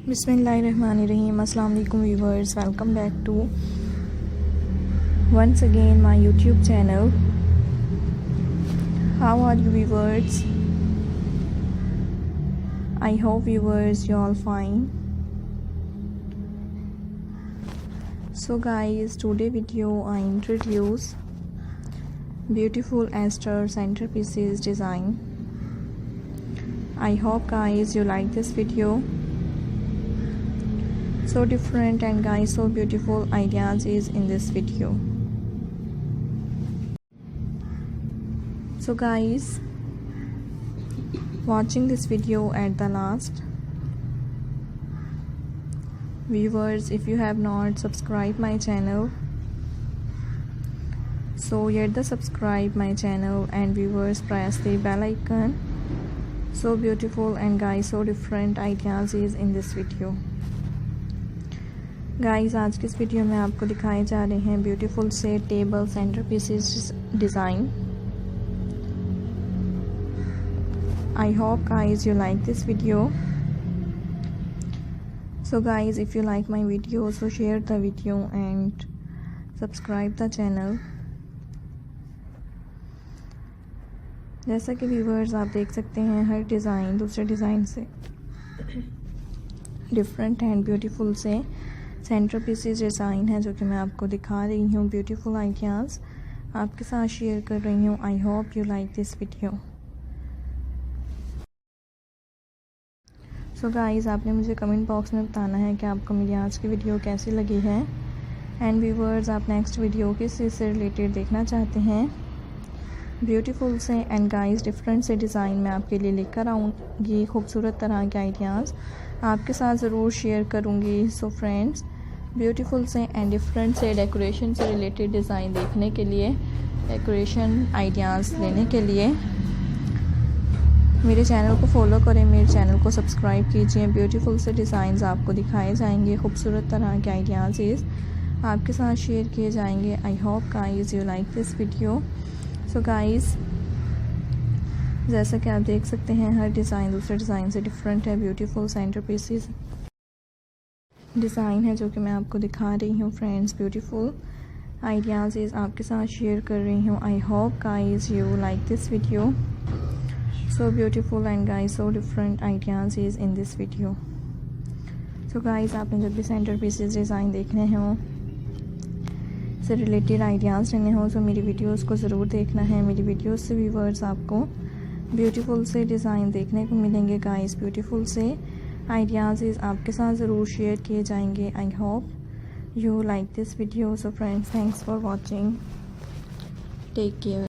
Bismillahirrahmanirrahim. Assalamu alaikum viewers. Welcome back to once again my YouTube channel. How are you viewers? I hope viewers you all fine. So guys, today video I introduce beautiful Esther centerpieces design. I hope guys you like this video. So different and guys so beautiful ideas is in this video. So guys, watching this video at the last. Viewers, if you have not subscribed my channel, so hit the subscribe my channel and viewers press the bell icon. So beautiful and guys so different ideas is in this video. Guys आज की इस video में आपको दिखाए जा रहे हैं beautiful से table centre pieces design. I hope guys you like this video. So guys if you like my video so share the video and subscribe the channel. जैसा कि व्यूवर्स आप देख सकते हैं हर डिज़ाइन दूसरे डिज़ाइन से डिफरेंट एंड ब्यूटीफुल से centre pieces design है जो कि मैं आपको दिखा रही हूँ. ब्यूटीफुल आइडियाज़ आपके साथ शेयर कर रही हूँ. आई hope you like this video. So guys आपने मुझे कमेंट बॉक्स में बताना है कि आपको मेरी आज की वीडियो कैसी लगी है. एंड व्यूवर्स आप नेक्स्ट वीडियो किस चीज़ से रिलेटेड देखना चाहते हैं. ब्यूटीफुल से एंड गाइस डिफरेंट से डिज़ाइन मैं आपके लिए लेकर आऊँगी. खूबसूरत तरह के आइडियाज़ आपके साथ ज़रूर शेयर करूँगी. सो फ्रेंड्स ब्यूटीफुल से एंड डिफरेंट से डेकोरेशन से रिलेटेड डिज़ाइन देखने के लिए, डेकोरेशन आइडियाज़ लेने के लिए मेरे चैनल को फॉलो करें, मेरे चैनल को सब्सक्राइब कीजिए. ब्यूटीफुल से डिज़ाइंस आपको दिखाए जाएंगे. खूबसूरत तरह के आइडियाज़ आपके साथ शेयर किए जाएंगे. I hope guys you like this video. So guys जैसा कि आप देख सकते हैं हर डिज़ाइन दूसरे डिज़ाइन से डिफरेंट है. ब्यूटीफुल सेंटर पीसेस डिज़ाइन है जो कि मैं आपको दिखा रही हूँ. फ्रेंड्स ब्यूटीफुल आइडियाज़ आपके साथ शेयर कर रही हूँ. I hope guys you like this video. So beautiful and guys so different ideas in this video. So guys आपने जब भी सेंटर पीसेस डिज़ाइन देखने हों से रिलेटेड आइडियाज़ लेने हों तो मेरी वीडियोस को ज़रूर देखना है. मेरी वीडियोस से व्यूवर्स आपको ब्यूटीफुल से डिज़ाइन देखने को मिलेंगे. गाइस ब्यूटीफुल से आइडियाज़ आपके साथ ज़रूर शेयर किए जाएंगे. I hope you like this video. So friends thanks for watching. Take care.